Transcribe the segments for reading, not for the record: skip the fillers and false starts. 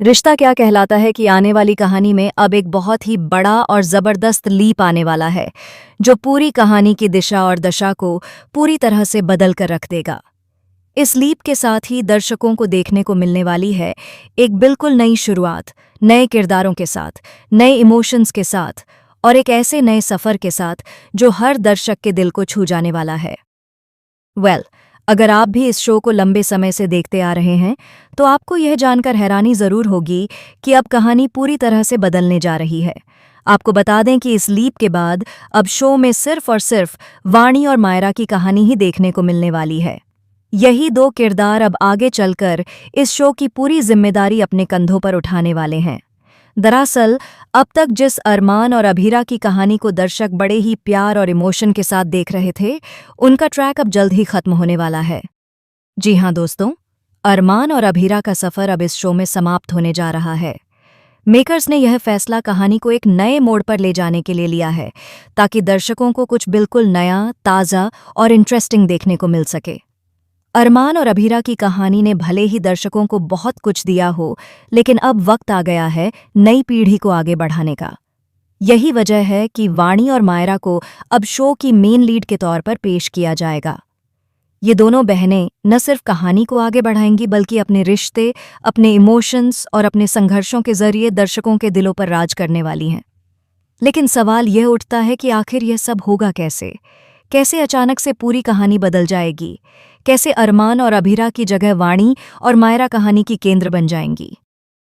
रिश्ता क्या कहलाता है कि आने वाली कहानी में अब एक बहुत ही बड़ा और जबरदस्त लीप आने वाला है जो पूरी कहानी की दिशा और दशा को पूरी तरह से बदल कर रख देगा। इस लीप के साथ ही दर्शकों को देखने को मिलने वाली है एक बिल्कुल नई शुरुआत, नए किरदारों के साथ, नए इमोशंस के साथ और एक ऐसे नए सफ़र के साथ जो हर दर्शक के दिल को छू जाने वाला है। अगर आप भी इस शो को लंबे समय से देखते आ रहे हैं तो आपको यह जानकर हैरानी ज़रूर होगी कि अब कहानी पूरी तरह से बदलने जा रही है। आपको बता दें कि इस लीप के बाद अब शो में सिर्फ और सिर्फ वाणी और मायरा की कहानी ही देखने को मिलने वाली है। यही दो किरदार अब आगे चलकर इस शो की पूरी जिम्मेदारी अपने कंधों पर उठाने वाले हैं। दरअसल अब तक जिस अरमान और अभीरा की कहानी को दर्शक बड़े ही प्यार और इमोशन के साथ देख रहे थे, उनका ट्रैक अब जल्द ही खत्म होने वाला है। जी हाँ दोस्तों, अरमान और अभीरा का सफ़र अब इस शो में समाप्त होने जा रहा है। मेकर्स ने यह फैसला कहानी को एक नए मोड़ पर ले जाने के लिए लिया है ताकि दर्शकों को कुछ बिल्कुल नया, ताज़ा और इंटरेस्टिंग देखने को मिल सके। अरमान और अभीरा की कहानी ने भले ही दर्शकों को बहुत कुछ दिया हो, लेकिन अब वक्त आ गया है नई पीढ़ी को आगे बढ़ाने का। यही वजह है कि वाणी और मायरा को अब शो की मेन लीड के तौर पर पेश किया जाएगा। ये दोनों बहनें न सिर्फ कहानी को आगे बढ़ाएंगी बल्कि अपने रिश्ते, अपने इमोशंस और अपने संघर्षों के जरिए दर्शकों के दिलों पर राज करने वाली हैं। लेकिन सवाल यह उठता है कि आखिर यह सब होगा कैसे? कैसे अचानक से पूरी कहानी बदल जाएगी? कैसे अरमान और अभीरा की जगह वाणी और मायरा कहानी की केंद्र बन जाएंगी?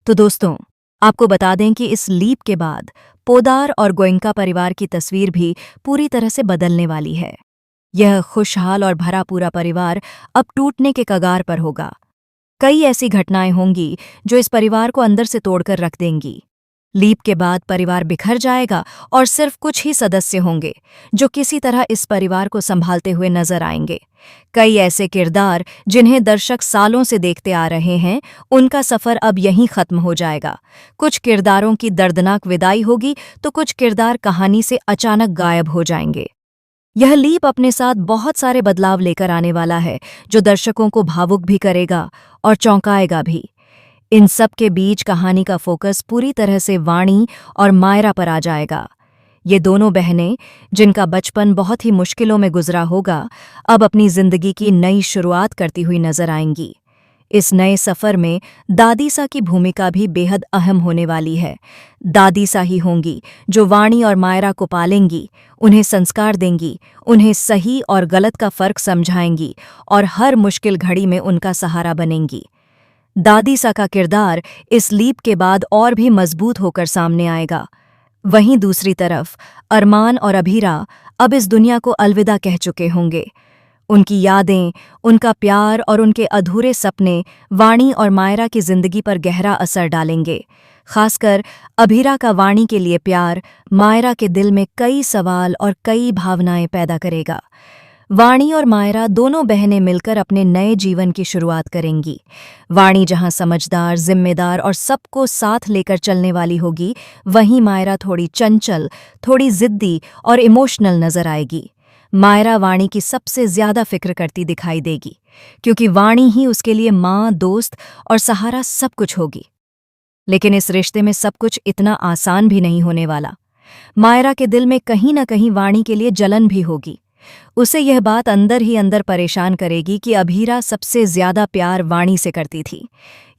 तो दोस्तों, आपको बता दें कि इस लीप के बाद पोदार और गोयनका परिवार की तस्वीर भी पूरी तरह से बदलने वाली है। यह खुशहाल और भरा पूरा परिवार अब टूटने के कगार पर होगा। कई ऐसी घटनाएं होंगी जो इस परिवार को अंदर से तोड़कर रख देंगी। लीप के बाद परिवार बिखर जाएगा और सिर्फ कुछ ही सदस्य होंगे जो किसी तरह इस परिवार को संभालते हुए नजर आएंगे। कई ऐसे किरदार जिन्हें दर्शक सालों से देखते आ रहे हैं, उनका सफर अब यहीं खत्म हो जाएगा। कुछ किरदारों की दर्दनाक विदाई होगी तो कुछ किरदार कहानी से अचानक गायब हो जाएंगे। यह लीप अपने साथ बहुत सारे बदलाव लेकर आने वाला है जो दर्शकों को भावुक भी करेगा और चौंकाएगा भी। इन सब के बीच कहानी का फोकस पूरी तरह से वाणी और मायरा पर आ जाएगा। ये दोनों बहनें, जिनका बचपन बहुत ही मुश्किलों में गुजरा होगा, अब अपनी जिंदगी की नई शुरुआत करती हुई नजर आएंगी। इस नए सफर में दादीसा की भूमिका भी बेहद अहम होने वाली है। दादीसा ही होंगी जो वाणी और मायरा को पालेंगी, उन्हें संस्कार देंगी, उन्हें सही और गलत का फर्क समझाएंगी और हर मुश्किल घड़ी में उनका सहारा बनेंगी। दादीसा का किरदार इस लीप के बाद और भी मजबूत होकर सामने आएगा। वहीं दूसरी तरफ अरमान और अभीरा अब इस दुनिया को अलविदा कह चुके होंगे। उनकी यादें, उनका प्यार और उनके अधूरे सपने वाणी और मायरा की जिंदगी पर गहरा असर डालेंगे। खासकर अभीरा का वाणी के लिए प्यार मायरा के दिल में कई सवाल और कई भावनाएं पैदा करेगा। वाणी और मायरा दोनों बहनें मिलकर अपने नए जीवन की शुरुआत करेंगी। वाणी जहां समझदार, जिम्मेदार और सबको साथ लेकर चलने वाली होगी, वहीं मायरा थोड़ी चंचल, थोड़ी जिद्दी और इमोशनल नजर आएगी। मायरा वाणी की सबसे ज्यादा फिक्र करती दिखाई देगी क्योंकि वाणी ही उसके लिए माँ, दोस्त और सहारा सब कुछ होगी। लेकिन इस रिश्ते में सब कुछ इतना आसान भी नहीं होने वाला। मायरा के दिल में कहीं न कहीं वाणी के लिए जलन भी होगी। उसे यह बात अंदर ही अंदर परेशान करेगी कि अभीरा सबसे ज्यादा प्यार वाणी से करती थी।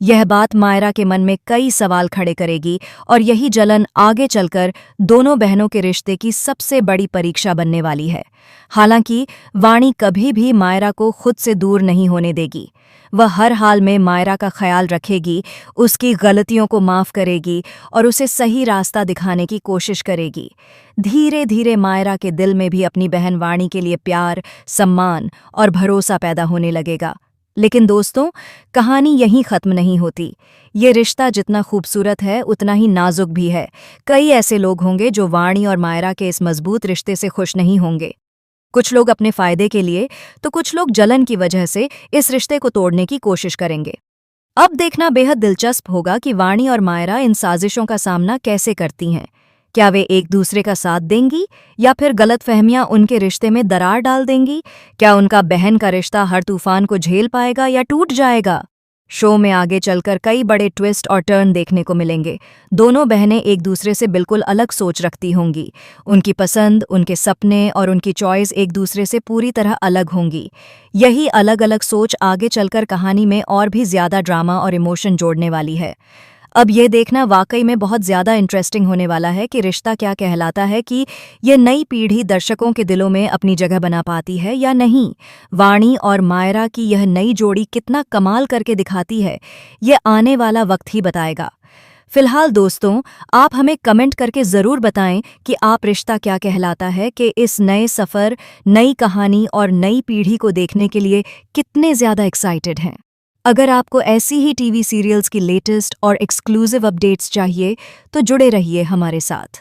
यह बात मायरा के मन में कई सवाल खड़े करेगी और यही जलन आगे चलकर दोनों बहनों के रिश्ते की सबसे बड़ी परीक्षा बनने वाली है। हालांकि वाणी कभी भी मायरा को खुद से दूर नहीं होने देगी। वह हर हाल में मायरा का ख्याल रखेगी, उसकी गलतियों को माफ़ करेगी और उसे सही रास्ता दिखाने की कोशिश करेगी। धीरे धीरे मायरा के दिल में भी अपनी बहन वाणी के लिए प्यार, सम्मान और भरोसा पैदा होने लगेगा। लेकिन दोस्तों, कहानी यहीं खत्म नहीं होती। ये रिश्ता जितना खूबसूरत है उतना ही नाजुक भी है। कई ऐसे लोग होंगे जो वाणी और मायरा के इस मजबूत रिश्ते से खुश नहीं होंगे। कुछ लोग अपने फायदे के लिए तो कुछ लोग जलन की वजह से इस रिश्ते को तोड़ने की कोशिश करेंगे। अब देखना बेहद दिलचस्प होगा कि वाणी और मायरा इन साजिशों का सामना कैसे करती हैं। क्या वे एक दूसरे का साथ देंगी या फिर गलतफहमियां उनके रिश्ते में दरार डाल देंगी? क्या उनका बहन का रिश्ता हर तूफान को झेल पाएगा या टूट जाएगा? शो में आगे चलकर कई बड़े ट्विस्ट और टर्न देखने को मिलेंगे। दोनों बहनें एक दूसरे से बिल्कुल अलग सोच रखती होंगी। उनकी पसंद, उनके सपने और उनकी चॉइस एक दूसरे से पूरी तरह अलग होंगी। यही अलग अलग सोच आगे चलकर कहानी में और भी ज्यादा ड्रामा और इमोशन जोड़ने वाली है। अब ये देखना वाकई में बहुत ज़्यादा इंटरेस्टिंग होने वाला है कि रिश्ता क्या कहलाता है, कि ये नई पीढ़ी दर्शकों के दिलों में अपनी जगह बना पाती है या नहीं। वाणी और मायरा की यह नई जोड़ी कितना कमाल करके दिखाती है, ये आने वाला वक्त ही बताएगा। फिलहाल दोस्तों, आप हमें कमेंट करके ज़रूर बताएं कि आप रिश्ता क्या कहलाता है कि इस नए सफ़र, नई कहानी और नई पीढ़ी को देखने के लिए कितने ज़्यादा एक्साइटेड हैं। अगर आपको ऐसी ही टीवी सीरियल्स की लेटेस्ट और एक्सक्लूसिव अपडेट्स चाहिए तो जुड़े रहिए हमारे साथ।